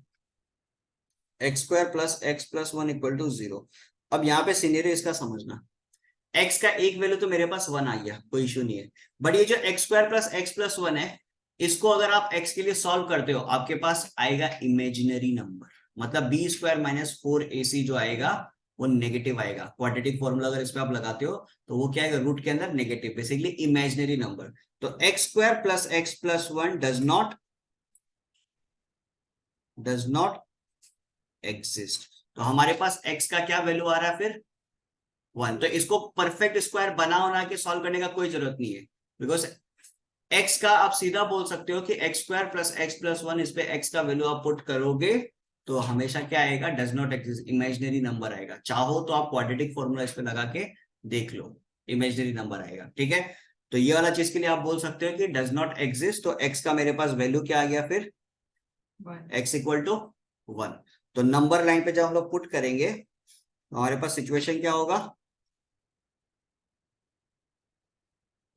x square plus one equal to 0। अब यहाँ पे सिनेरियो इसका समझना, x का एक वैल्यू तो मेरे पास 1 आ गया, कोई इश्यू नहीं है। बट ये जो x square plus x plus one है, इसको अगर आप x के लिए सॉल्व करते हो, आपके पास आएगा इमेजिनरी नंबर, मतलब बी स्क्वायर माइनस 4ac जो आएगा वो नेगेटिव आएगा। क्वाड्रेटिक फॉर्मूला अगर इस पे आप लगाते हो तो वो क्या आएगा, रूट के अंदर नेगेटिव, बेसिकली इमेजिनरी नंबर। तो x square plus x plus one does not exist. तो हमारे पास x का क्या वैल्यू आ रहा है फिर, 1। तो इसको परफेक्ट स्क्वायर बना के सॉल्व करने का कोई जरूरत नहीं है, बिकॉज x का आप सीधा बोल सकते हो कि x square plus x plus one, इस पे x का वैल्यू आप पुट करोगे तो हमेशा क्या आएगा, does not exist, imaginary number आएगा। चाहो तो आप क्वाड्रेटिक फॉर्मूला इस पे लगा के देख लो, इमेजिनरी नंबर आएगा, ठीक है। तो ये वाला चीज के लिए आप बोल सकते हो कि डज नॉट एग्जिस्ट। तो x का मेरे पास वैल्यू क्या आ गया फिर, x इक्वल टू 1। तो नंबर लाइन पे जब हम लोग पुट करेंगे तो हमारे पास सिचुएशन क्या होगा,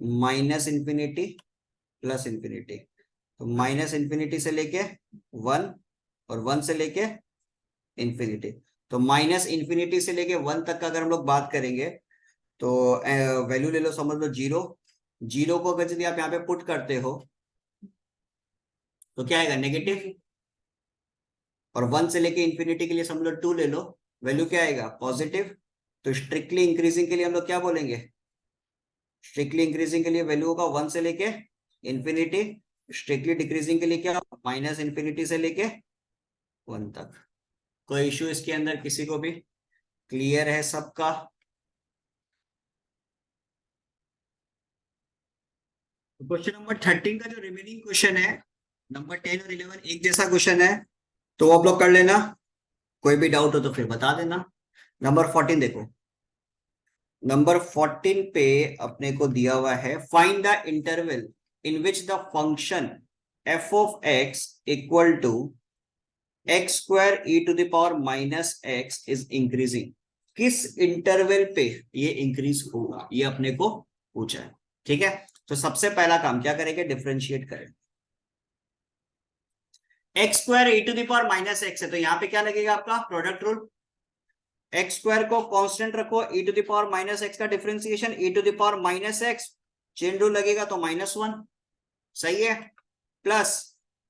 माइनस इंफिनिटी प्लस इंफिनिटी। तो माइनस इंफिनिटी से लेके 1 और 1 से लेके इंफिनिटी। तो माइनस इंफिनिटी से लेके 1 तक का अगर हम लोग बात करेंगे तो वैल्यू ले लो, समझ लो 0। 0 को अगर यदि आप यहाँ पे पुट करते हो तो क्या आएगा, नेगेटिव। और 1 से लेके इंफिनिटी के लिए समझ लो 2 ले लो, वैल्यू क्या आएगा, पॉजिटिव। तो स्ट्रिक्टली इंक्रीजिंग के लिए हम लोग क्या बोलेंगे, स्ट्रिक्टली इंक्रीजिंग के लिए वैल्यू होगा 1 से लेके इंफिनिटी। स्ट्रिक्टली डिक्रीजिंग के लिए क्या, माइनस इंफिनिटी से लेके 1 तक। कोई इश्यू इसके अंदर किसी को भी, क्लियर है सबका। क्वेश्चन नंबर 13 का जो रिमेनिंग क्वेश्चन है, नंबर 10 और 11 एक जैसा क्वेश्चन है, तो वो आप लोग कर लेना। कोई भी डाउट हो तो फिर बता देना। नंबर 14 देखो, नंबर 14 पे अपने को दिया हुआ है, find the interval in which the function f of x equal to x square e to the power minus x is increasing. किस इंटरवल पे ये इंक्रीज होगा, ये अपने को पूछा है, ठीक है। तो सबसे पहला काम क्या करेंगे, डिफरेंशिएट करें। X square e to the power minus x है, तो यहां पे क्या लगेगा आपका प्रोडक्ट रूल। एक्स स्क्वायर को कांस्टेंट रखो, e to the power minus x का differentiation e to the power minus x, chain rule लगेगा तो -1, सही है। Plus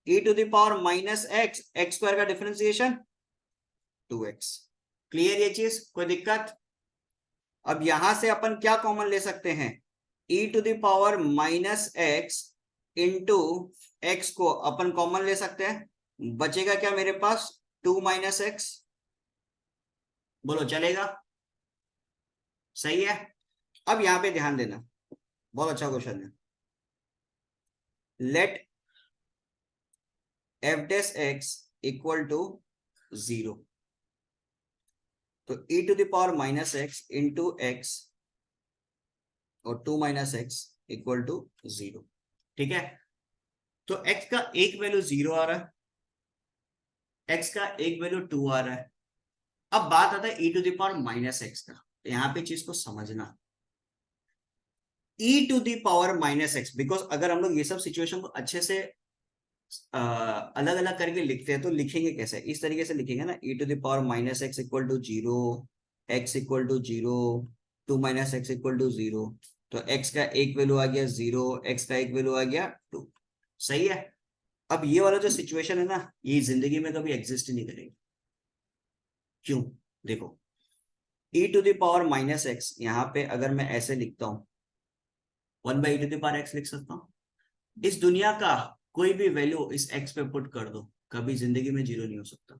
e to the power minus x, x square का डिफरेंशिएशन 2x। क्लियर ये चीज, कोई दिक्कत। अब यहां से अपन क्या कॉमन ले सकते हैं, e to the power minus x into x को अपन कॉमन ले सकते हैं, बचेगा क्या मेरे पास, 2 माइनस एक्स। बोलो चलेगा, सही है। अब यहां पे ध्यान देना, बहुत अच्छा क्वेश्चन है। Let f dash x equal to 0। तो e to the power minus x into x और 2 माइनस एक्स इक्वल टू 0, ठीक है। तो x का एक वैल्यू 0 आ रहा है, x का एक वैल्यू 2 आ रहा है। अब बात आता है e to the power minus x का, तो यहां पे चीज को समझना, e to the power minus x, because अगर हम लोग ये सब सिचुएशन को अच्छे से अलग अलग करके लिखते हैं तो लिखेंगे कैसे, इस तरीके से लिखेंगे ना, e to the power minus x equal to 0, x equal to 0, 2 minus x equal to 0। तो x का एक वैल्यू आ गया 0, x का एक वैल्यू आ गया 2, सही है। अब ये वाला जो सिचुएशन है ना, ये जिंदगी में कभी एग्जिस्ट नहीं करेगी। क्यों, देखो e to the power minus x, यहां पे अगर मैं ऐसे लिखता हूं 1 by e to the power x लिख सकता हूं। इस दुनिया का कोई भी वैल्यू इस x पे पुट कर दो, कभी जिंदगी में 0 नहीं हो सकता।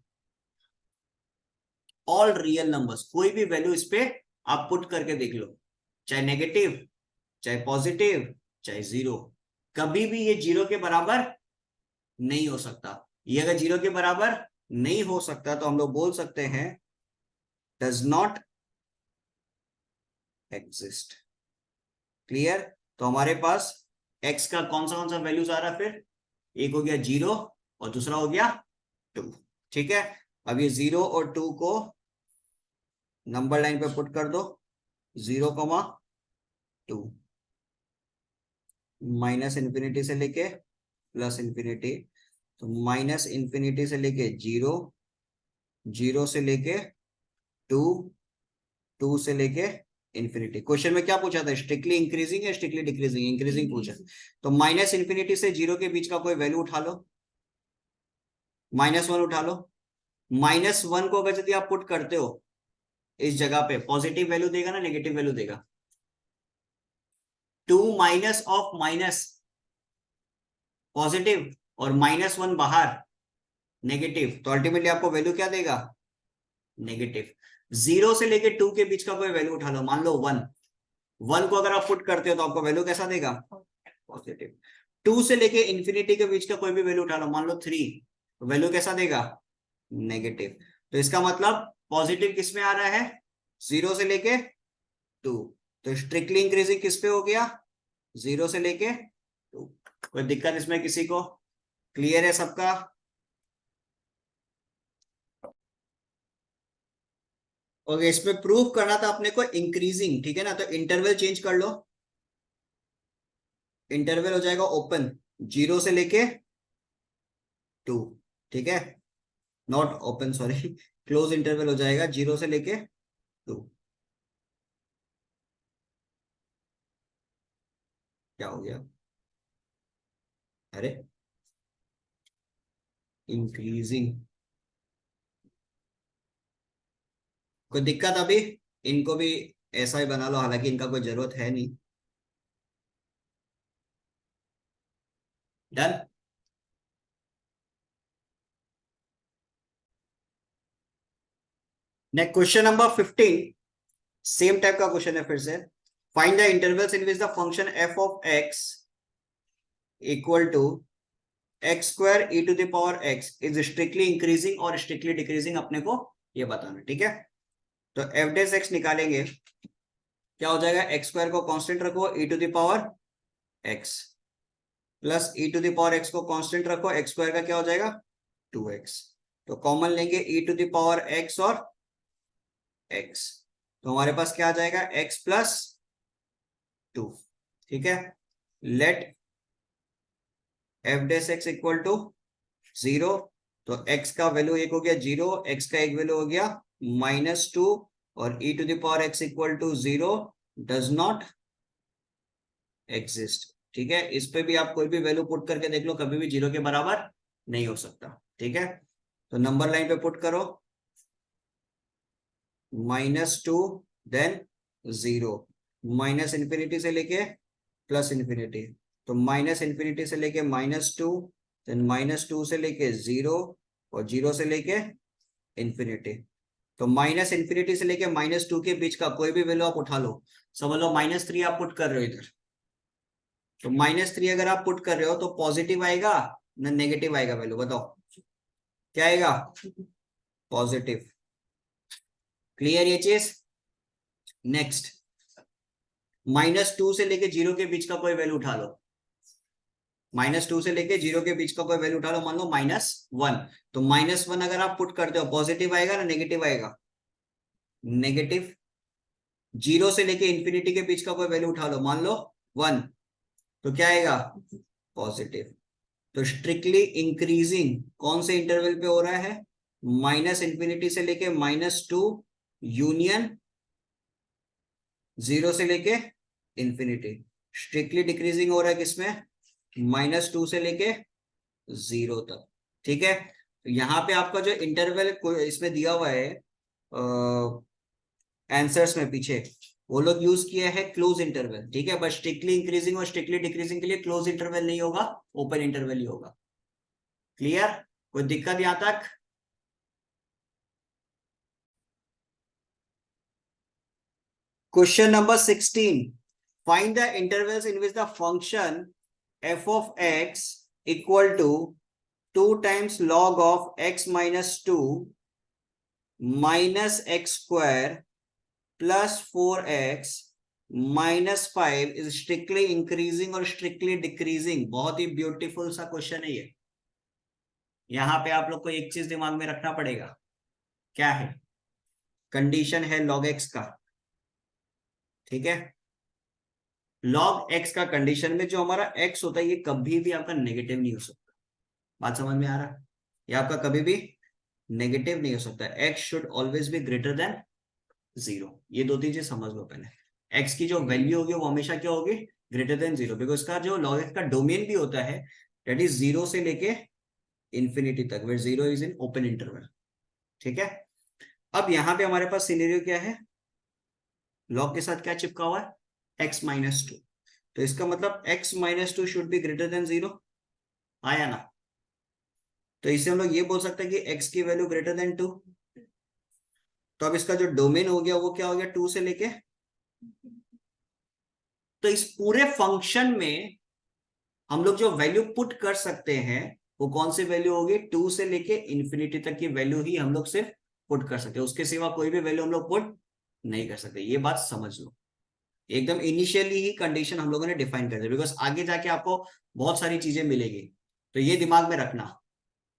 ऑल रियल नंबर्स, कोई भी वैल्यू इस पे आप पुट करके देख लो, चाहे नेगेटिव, चाहे पॉजिटिव, चाहे 0, कभी भी ये 0 के बराबर नहीं हो सकता। ये अगर 0 के बराबर नहीं हो सकता तो हम लोग बोल सकते हैं डज नॉट एग्जिस्ट। क्लियर? तो हमारे पास x का कौन सा वैल्यूज आ रहा है फिर? एक हो गया 0 और दूसरा हो गया 2। ठीक है, अब ये 0 और 2 को नंबर लाइन पे पुट कर दो, 0,2, माइनस इन्फिनिटी से लेके प्लस इन्फिनिटी। तो माइनस इन्फिनिटी से लेके 0, 0 से लेके 2, 2 से लेके इन्फिनिटी। क्वेश्चन में क्या पूछा था? स्ट्रिक्टली इंक्रीजिंग या स्ट्रिक्टली डिक्रीजिंग? इंक्रीजिंग पूछा। तो माइनस इन्फिनिटी से 0 के बीच का कोई वैल्यू उठा लो, -1 उठा लो। -1 को अगर यदि आप पुट करते हो इस जगह पे, पॉजिटिव वैल्यू देगा ना नेगेटिव वैल्यू देगा? 2 माइनस ऑफ माइनस पॉजिटिव और -1 बाहर नेगेटिव, तो अल्टीमेटली आपको वैल्यू क्या देगा? नेगेटिव। 0 से लेके 2 के बीच का कोई वैल्यू उठा लो, मान लो 1। 1 को अगर आप पुट करते हो तो आपको वैल्यू कैसा देगा? पॉजिटिव। 2 से लेके इंफिनिटी के बीच का कोई भी वैल्यू उठा लो, मान लो 3, तो वैल्यू कैसा देगा? नेगेटिव। तो इसका मतलब पॉजिटिव किस में आ रहा है? 0 से लेके 2। तो स्ट्रिक्टली इंक्रीजिंग किस पे हो गया? 0 से लेके 2। कोई दिक्कत इसमें किसी को? क्लियर है सबका? ओके, इसमें प्रूफ करना था अपने को इंक्रीजिंग, ठीक है ना? तो इंटरवल चेंज कर लो, इंटरवल हो जाएगा ओपन 0 से लेके 2। ठीक है, not open, sorry, close interval हो जाएगा 0 से लेके 2। क्या हो गया? अरे इंक्रीजिंग, कोई दिक्कत अभी? इनको भी ऐसा ही बना लो, हालांकि इनका कोई जरूरत है नहीं। Done. Next question number 15, same type का क्वेश्चन है फिर से। Find the intervals in which the function f of x equal to x square e to the power x is strictly increasing और स्ट्रिक्टली डिक्रीजिंग, अपने को ये बताना। ठीक है, तो एफ डेस एक्स निकालेंगे, क्या हो जाएगा? एक्स स्क्वायर को कांस्टेंट रखो, e to the power x, plus e to the power x को कांस्टेंट रखो, एक्स स्क्वायर का क्या हो जाएगा? 2x। तो कॉमन लेंगे e to the power x और x, तो हमारे पास क्या आ जाएगा? x plus 2। ठीक है, let f dash x equal to 0। तो x का वैल्यू एक हो गया 0, x का एक वैल्यू हो गया -2, और e to the power x equal to 0 does not exist. ठीक है, इस पे भी आप कोई भी वैल्यू पुट करके देख लो, कभी भी 0 के बराबर नहीं हो सकता। ठीक है, तो नंबर लाइन पे पुट करो, -2 देन 0, माइनस इन्फिनिटी से लेके प्लस इन्फिनिटी। तो माइनस इन्फिनिटी से लेके -2, देन -2 से लेके 0, और 0 से लेके इन्फिनिटी। तो माइनस इन्फिनिटी से लेके -2 के बीच का कोई भी वैल्यू आप उठा लो, समझ लो -3 आप पुट कर रहे हो इधर। तो -3 अगर आप पुट कर रहे हो तो पॉजिटिव आएगा ना नेगेटिव आएगा? वैल्यू बताओ क्या आएगा? पॉजिटिव। क्लियर ये चीज? नेक्स्ट, -2 से लेके 0 के बीच का कोई वैल्यू उठा लो, -2 से लेके 0 के बीच का कोई वैल्यू उठा लो, मान लो -1। तो -1 अगर आप पुट करते हो, पॉजिटिव आएगा ना नेगेटिव आएगा? नेगेटिव। 0 से लेके इंफिनिटी के बीच का कोई वैल्यू उठा लो, मान लो 1, तो क्या आएगा? पॉजिटिव। तो स्ट्रिक्टली इंक्रीजिंग कौन से इंटरवल पे हो रहा है? माइनस इन्फिनिटी से लेके -2 यूनियन 0 से लेके इंफिनिटी। स्ट्रिक्टली डिक्रीजिंग हो रहा है किसमें? -2 से लेके 0 तक। ठीक है, तो यहाँ पे आपका जो इंटरवल इसमें दिया हुआ है आंसर्स में पीछे, वो लोग यूज किया है क्लोज इंटरवल। ठीक है, बट स्ट्रिक्टली इंक्रीजिंग और स्ट्रिक्टली डिक्रीजिंग के लिए क्लोज इंटरवल नहीं होगा, ओपन इंटरवल ही होगा। क्लियर? कोई दिक्कत यहां तक? Question number 16, find the intervals in which the function f of x equal to 2 times log of x minus 2 minus x square plus 4x -5 is strictly increasing और strictly decreasing? बहुत ही beautiful सा question है ये। यहां पे आप लोग को एक चीज दिमाग में रखना पड़ेगा, क्या है? कंडीशन है log x का, ठीक है? log x का कंडीशन में जो हमारा x होता है ये कभी भी आपका नेगेटिव नहीं हो सकता। बात समझ में आ रहा है? ये आपका कभी भी नेगेटिव नहीं हो सकता। x should always be greater than 0। ये दो तीन चीज समझ लो पहले। x की जो वैल्यू होगी वो हमेशा क्या होगी? ग्रेटर देन 0, बिकॉज इसका जो log x का डोमेन भी होता है दैट इज 0 से लेके इंफिनिटी तक, where 0 is in open interval, ठीक है? अब यहां पे हमारे पास सिनेरियो क्या है? log के साथ क्या चिपका हुआ है? x-2। तो इसका मतलब x-2 should be greater than 0, आया ना? तो इससे हम लोग ये बोल सकते हैं कि x की वैल्यू ग्रेटर देन 2। तो अब इसका जो डोमेन हो गया वो क्या हो गया? 2 से लेके। तो इस पूरे फंक्शन में हम लोग जो वैल्यू पुट कर सकते हैं वो कौन सी वैल्यू होगी? 2 से लेके इंफिनिटी तक की वैल्यू ही हम लोग सिर्फ पुट कर सकते हैं, उसके सिवा कोई भी वैल्यू हम लोग पुट नहीं कर सकते। ये बात समझ लो। एकदम इनिशियली ही कंडीशन हम लोगों ने डिफाइन कर दिया, बिकॉज आगे जाके आपको बहुत सारी चीजें मिलेगी, तो ये दिमाग में रखना।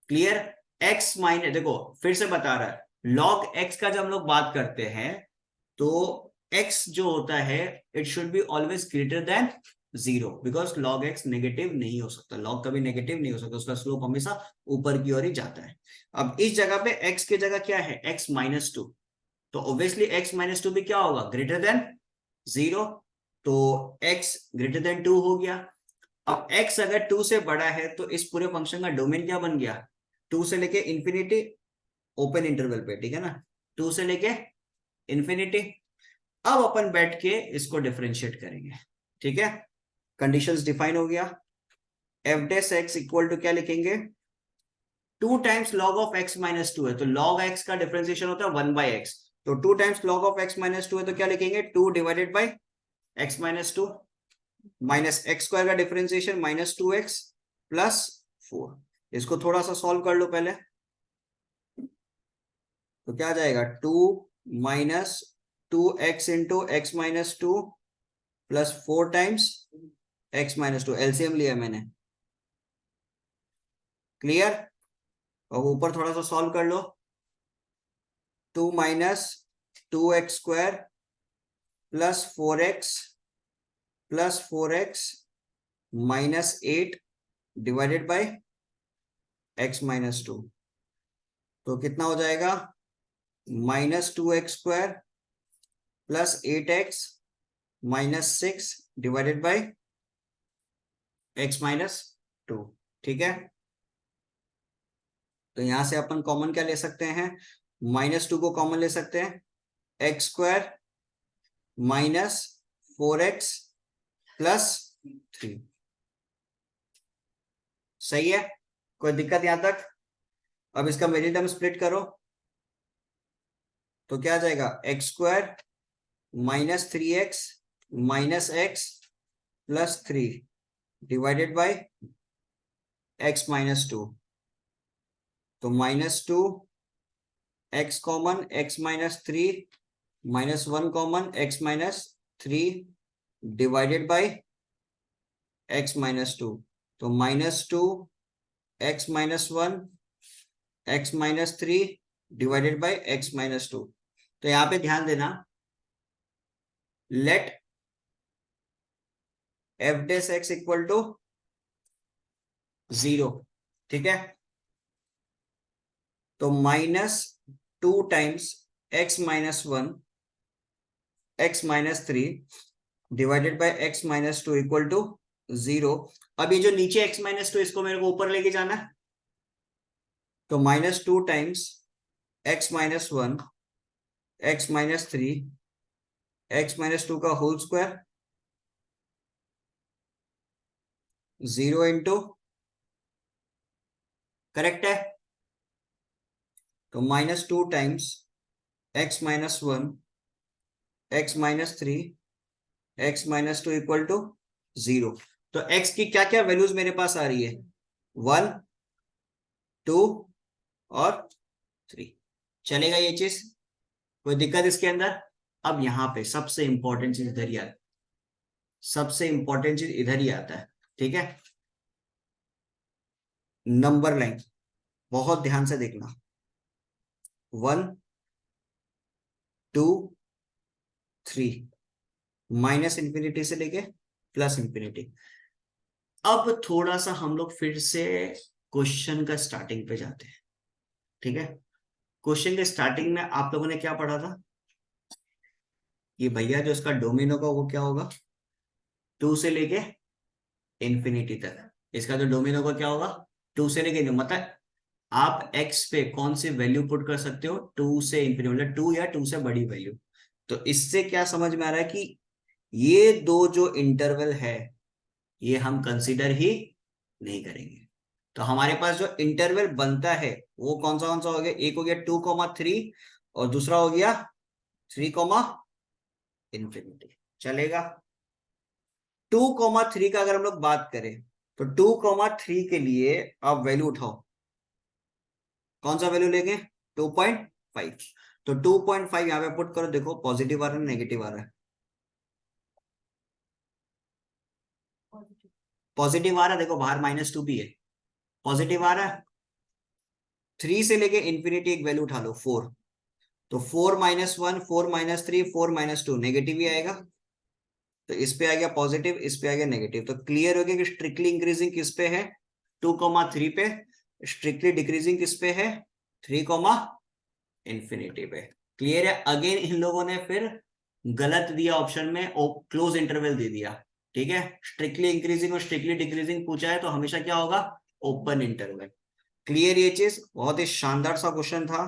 क्लियर? x माइनस, देखो फिर से बता रहा है, log x का जब हम लोग बात करते हैं तो x जो होता है it should be always greater than 0, because log x negative नहीं हो सकता। log कभी नेगेटिव नहीं हो सकता, उसका स्लोप हमेशा ऊपर की ओर ही जाता है। अब इस जगह पे x की जगह क्या है? x-2। तो ऑब्वियसली x-2 भी क्या होगा? Greater than 0। तो x ग्रेटर देन 2 हो गया। अब x अगर 2 से बड़ा है तो इस पूरे फंक्शन का डोमेन क्या बन गया? 2 से लेके इंफिनिटी ओपन इंटरवल पे, ठीक है ना? 2 से लेके इंफिनिटी। अब अपन बैठ के इसको डिफरेंशिएट करेंगे, ठीक है? कंडीशंस डिफाइन हो गया। F dash x equal to क्या लिखेंगे? 2 टाइम्स लॉग ऑफ x-2 है, तो log x का डिफरेंशिएशन होता है 1/x। तो 2 टाइम्स log ऑफ x-2 है तो क्या लिखेंगे? 2 divided by x-2 minus x square का डिफरेंशिएशन -2x प्लस 4। इसको थोड़ा सा सॉल्व कर लो पहले। तो क्या आ जाएगा? 2 minus 2x into x-2 plus 4 times x-2। LCM लिया मैंने। क्लियर? और ऊपर थोड़ा सा सॉल्व कर लो। 2 minus 2x² plus 4x minus 8 divided by x-2। तो कितना हो जाएगा? -2x² plus 8x minus 6 divided by x-2, ठीक है? तो यहां से अपन कॉमन क्या ले सकते हैं? -2 को कॉमन ले सकते हैं, x² माइनस 4x प्लस 3। सही है? कोई दिक्कत यहां तक? अब इसका मेरी टर्म स्प्लिट करो तो क्या आ जाएगा? x² minus 3x minus x plus 3 divided by x-2। तो -2 x common, x-3 -1 common, x-3 divided by x-2। तो -2 x-1 x-3 divided by x-2। तो यहां पे ध्यान देना, let f dash x equal to 0, ठीक है? तो -2 times x-1 x-3 divided by x-2 equal to 0। अब ये जो नीचे x-2 इसको मेरे को ऊपर लेके जाना है, तो -2 टाइम्स x-1 x-3 x-2 का होल स्क्वायर 0 इंटू, करेक्ट है? तो -2 times x-1 x-3 x-2 equal to 0। तो x की क्या क्या वैल्यूज मेरे पास आ रही है? 1 2 और 3। चलेगा ये चीज? कोई दिक्कत इसके अंदर? अब यहां पे सबसे इंपॉर्टेंट चीज इधर यार, सबसे इंपॉर्टेंट चीज इधर ही आता है, ठीक है। नंबर लाइन बहुत ध्यान से देखना, 1 2 3, माइनस इंफिनिटी से लेके प्लस इंफिनिटी। अब थोड़ा सा हम लोग फिर से क्वेश्चन का स्टार्टिंग पे जाते हैं, ठीक है। क्वेश्चन के स्टार्टिंग में आप लोगों ने क्या पढ़ा था कि भैया जो इसका डोमिन होगा वो क्या होगा, 2 से लेके इंफिनिटी तक। इसका जो डोमिन होगा क्या होगा, 2 से लेके, मतलब आप x पे कौन सी वैल्यू पुट कर सकते हो, 2 से इंफिनिटी, मतलब 2 या 2 से बड़ी वैल्यू। तो इससे क्या समझ में आ रहा है कि ये दो जो इंटरवल है ये हम कंसीडर ही नहीं करेंगे। तो हमारे पास जो इंटरवल बनता है वो कौन सा हो गया, एक हो गया 2,3 और दूसरा हो गया 3, इंफिनिटी। चलेगा। 2,3 का अगर हम लोग बात करें तो 2,3 के लिए आप वैल्यू उठाओ, कौन सा वैल्यू लेंगे, 2.5। तो 2.5 यहां पे पुट करो, देखो पॉजिटिव आ रहा है नेगेटिव आ रहा है, पॉजिटिव आ रहा है, देखो बाहर -2 भी है, पॉजिटिव आ रहा है। 3 से लेके इंफिनिटी एक वैल्यू उठा लो 4, तो 4-1, 4-3, 4-2 नेगेटिव ही आएगा। तो इस पे आ गया पॉजिटिव, इस पे आ गया नेगेटिव। तो क्लियर हो गया कि स्ट्रिक्टली इंक्रीजिंग किस पे है, 2,3 पे। स्ट्रिक्टली डिक्रीजिंग किस पे है, 3, इंफिनिटी पे। क्लियर है। अगेन इन लोगों ने फिर गलत दिया ऑप्शन में, क्लोज इंटरवल दे दिया, ठीक है। स्ट्रिक्टली इंक्रीजिंग और स्ट्रिक्टली डिक्रीजिंग पूछा है तो हमेशा क्या होगा, ओपन इंटरवल। क्लियर, ये चीज बहुत ही शानदार सा क्वेश्चन था।